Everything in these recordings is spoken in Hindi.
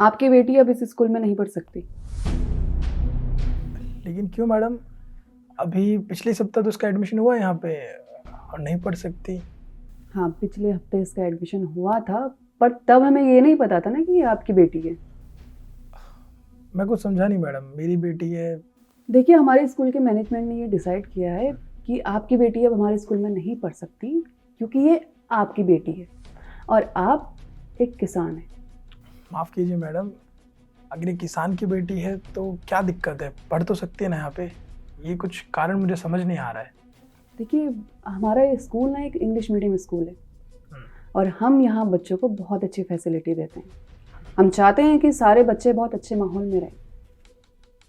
आपकी बेटी अब इस स्कूल में नहीं पढ़ सकती। लेकिन क्यों मैडम? अभी पिछले सप्ताह तो उसका एडमिशन हुआ है यहाँ पे और नहीं पढ़ सकती। हाँ, पिछले हफ्ते इसका एडमिशन हुआ था, पर तब हमें ये नहीं पता था ना कि ये आपकी बेटी है। मैं कुछ समझा नहीं मैडम, मेरी बेटी है। देखिए, हमारे स्कूल के मैनेजमेंट ने ये डिसाइड किया है कि आपकी बेटी अब हमारे स्कूल में नहीं पढ़ सकती, क्योंकि ये आपकी बेटी है और आप एक किसान हैं। माफ़ कीजिए मैडम, अगर ये किसान की बेटी है तो क्या दिक्कत है? पढ़ तो सकती है ना यहाँ पे। ये कुछ कारण मुझे समझ नहीं आ रहा है। देखिए, हमारा ये स्कूल ना एक इंग्लिश मीडियम स्कूल है और हम यहाँ बच्चों को बहुत अच्छी फैसिलिटी देते हैं। हम चाहते हैं कि सारे बच्चे बहुत अच्छे माहौल में रहें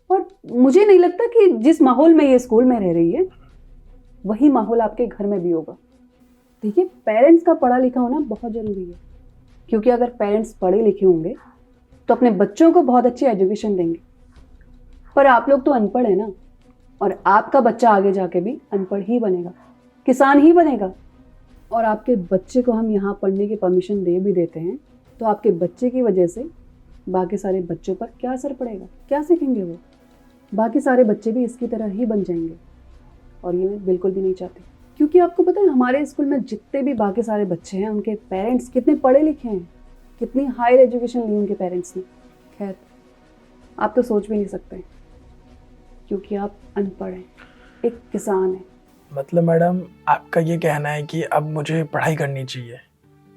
और मुझे नहीं लगता कि जिस माहौल में ये स्कूल में रह रही है वही माहौल आपके घर में भी होगा। देखिए, पेरेंट्स का पढ़ा लिखा होना बहुत ज़रूरी है, क्योंकि अगर पेरेंट्स पढ़े लिखे होंगे तो अपने बच्चों को बहुत अच्छी एजुकेशन देंगे। पर आप लोग तो अनपढ़ हैं ना, और आपका बच्चा आगे जाके भी अनपढ़ ही बनेगा, किसान ही बनेगा। और आपके बच्चे को हम यहाँ पढ़ने की परमिशन दे भी देते हैं तो आपके बच्चे की वजह से बाकी सारे बच्चों पर क्या असर पड़ेगा, क्या सीखेंगे वो? बाकी सारे बच्चे भी इसकी तरह ही बन जाएंगे और ये मैं बिल्कुल भी नहीं चाहती। क्योंकि आपको पता है, हमारे स्कूल में जितने भी बाकी सारे बच्चे हैं उनके पेरेंट्स कितने पढ़े लिखे हैं, कितनी हायर एजुकेशन ली उनके पेरेंट्स ने। खैर, आप तो सोच भी नहीं सकते, क्योंकि आप अनपढ़ हैं, एक किसान हैं। मतलब मैडम, आपका ये कहना है कि अब मुझे पढ़ाई करनी चाहिए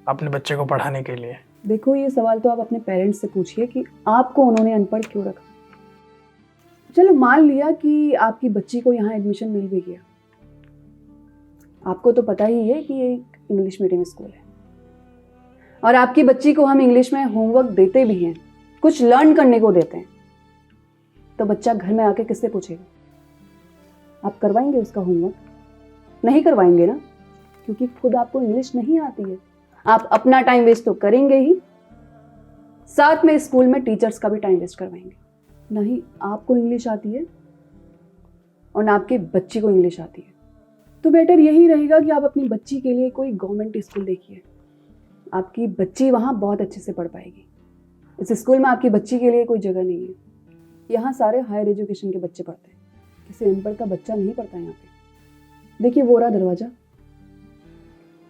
अपने बच्चे को पढ़ाने के लिए? देखो, ये सवाल तो आप अपने पेरेंट्स से पूछिए कि आपको उन्होंने अनपढ़ क्यों रखा। चलो, मान लिया कि आपकी बच्ची को यहाँ एडमिशन मिल भी गया। आपको तो पता ही है कि ये एक इंग्लिश मीडियम स्कूल है और आपकी बच्ची को हम इंग्लिश में होमवर्क देते भी हैं, कुछ लर्न करने को देते हैं। तो बच्चा घर में आके किससे पूछेगा? आप करवाएंगे उसका होमवर्क? नहीं करवाएंगे ना, क्योंकि खुद आपको इंग्लिश नहीं आती है। आप अपना टाइम वेस्ट तो करेंगे ही, साथ में स्कूल में टीचर्स का भी टाइम वेस्ट करवाएंगे। नहीं आपको इंग्लिश आती है और ना आपकी बच्ची को इंग्लिश आती है। तो बेटर यही रहेगा कि आप अपनी बच्ची के लिए कोई गवर्नमेंट स्कूल देखिए। आपकी बच्ची वहाँ बहुत अच्छे से पढ़ पाएगी। इस स्कूल में आपकी बच्ची के लिए कोई जगह नहीं है। यहाँ सारे हायर एजुकेशन के बच्चे पढ़ते हैं, किसी अनपढ़ का बच्चा नहीं पढ़ता यहाँ पे। देखिए, वो रहा दरवाजा,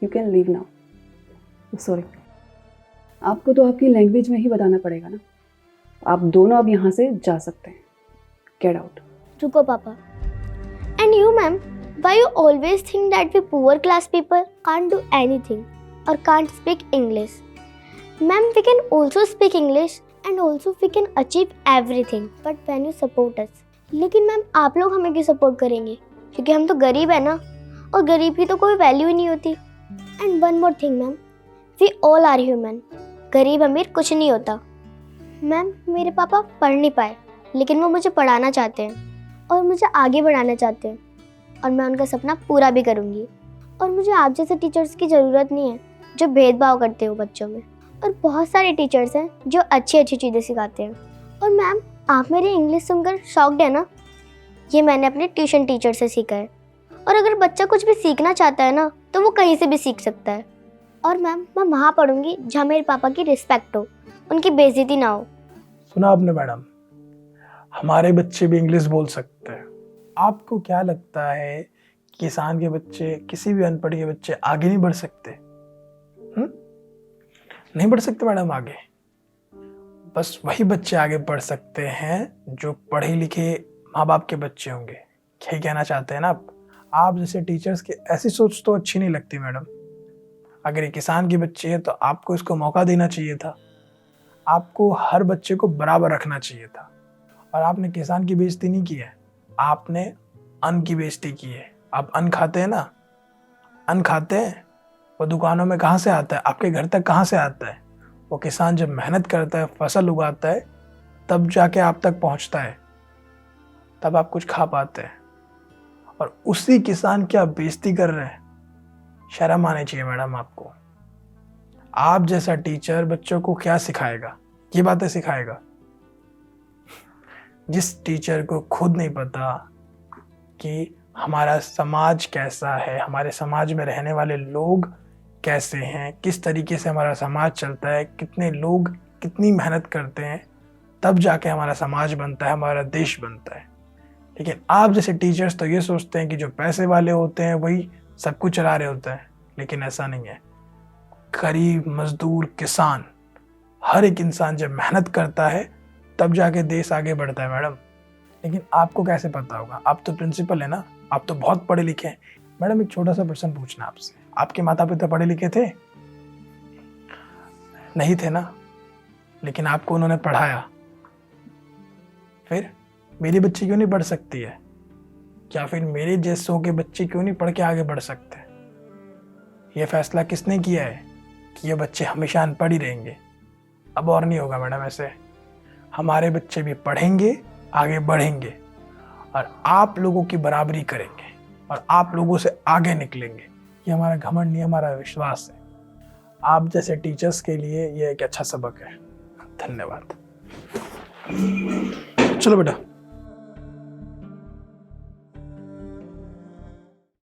you can leave now. Sorry, आपको तो आपकी लैंग्वेज में ही बताना पड़ेगा ना। आप दोनों अब यहाँ से जा सकते हैं। Get out. रुको पापा। And you ma'am, why you always think that we poor class people can't do anything or can't speak English? Ma'am, we can also speak English and also we can achieve everything, but when you support us. लेकिन मैम, आप लोग हमें क्यों सपोर्ट करेंगे? क्योंकि हम तो गरीब है ना, और गरीब की तो कोई वैल्यू ही नहीं होती। And one more thing ma'am, we all are human. गरीब अमीर कुछ नहीं होता। मैम, मेरे पापा पढ़ नहीं पाए, लेकिन वो मुझे पढ़ाना चाहते हैं और मुझे आगे बढ़ाना चाहते हैं, और मैं उनका सपना पूरा भी करूँगी। और मुझे आप जैसे टीचर्स की ज़रूरत नहीं है जो भेदभाव करते हो बच्चों में। और बहुत सारे टीचर्स हैं जो अच्छी अच्छी चीज़ें सिखाते हैं। और मैम, आप मेरी इंग्लिश सुनकर शॉक्ड है ना? ये मैंने अपने ट्यूशन टीचर से सीखा है। और अगर बच्चा कुछ भी सीखना चाहता है ना, तो वो कहीं से भी सीख सकता है। और मैम, मैं वहाँ पढ़ूंगी जहाँ मेरे पापा की रिस्पेक्ट हो, उनकी बेइज्जती ना हो। सुना आपने मैडम, हमारे बच्चे भी इंग्लिश बोल सकते हैं। आपको क्या लगता है, किसान के बच्चे, किसी भी अनपढ़ के बच्चे आगे नहीं बढ़ सकते? नहीं बढ़ सकते मैडम आगे। बस वही बच्चे आगे बढ़ सकते हैं जो पढ़े लिखे माँ बाप के बच्चे होंगे। क्या कहना चाहते हैं ना आप जैसे टीचर्स की ऐसी सोच तो अच्छी नहीं लगती मैडम। अगर ये किसान की बच्ची है तो आपको इसको मौका देना चाहिए था। आपको हर बच्चे को बराबर रखना चाहिए था। और आपने किसान की बेइज्जती नहीं की है, आपने अन्न की बेइज्जती की है। आप अन्न खाते हैं ना, अन्न खाते हैं, वो दुकानों में कहाँ से आता है? आपके घर तक कहाँ से आता है? वो किसान जब मेहनत करता है, फसल उगाता है, तब जाके आप तक पहुँचता है, तब आप कुछ खा पाते हैं। और उसी किसान की आप बेइज्जती कर रहे हैं। शर्म आनी चाहिए मैडम आपको। आप जैसा टीचर बच्चों को क्या सिखाएगा? ये बातें सिखाएगा? जिस टीचर को खुद नहीं पता कि हमारा समाज कैसा है, हमारे समाज में रहने वाले लोग कैसे हैं, किस तरीके से हमारा समाज चलता है, कितने लोग कितनी मेहनत करते हैं, तब जाके हमारा समाज बनता है, हमारा देश बनता है। लेकिन आप जैसे टीचर्स तो ये सोचते हैं कि जो पैसे वाले होते हैं वही सब कुछ चला रहे होते हैं, लेकिन ऐसा नहीं है। गरीब, मजदूर, किसान, हर एक इंसान जब मेहनत करता है तब जाके देश आगे बढ़ता है मैडम। लेकिन आपको कैसे पता होगा? आप तो प्रिंसिपल है ना, आप तो बहुत पढ़े लिखे हैं। मैडम एक छोटा सा प्रश्न पूछना आपसे, आपके माता पिता पढ़े लिखे थे? नहीं थे ना, लेकिन आपको उन्होंने पढ़ाया। फिर मेरी बच्ची क्यों नहीं पढ़ सकती है? क्या फिर मेरे जैसों के बच्चे क्यों नहीं पढ़ के आगे बढ़ सकते? ये फैसला किसने किया है कि ये बच्चे हमेशा अनपढ़ ही रहेंगे? अब और नहीं होगा मैडम ऐसे। हमारे बच्चे भी पढ़ेंगे, आगे बढ़ेंगे और आप लोगों की बराबरी करेंगे और आप लोगों से आगे निकलेंगे। ये हमारा घमंड नहीं, हमारा विश्वास है। आप जैसे टीचर्स के लिए ये एक अच्छा सबक है। धन्यवाद। चलो बेटा।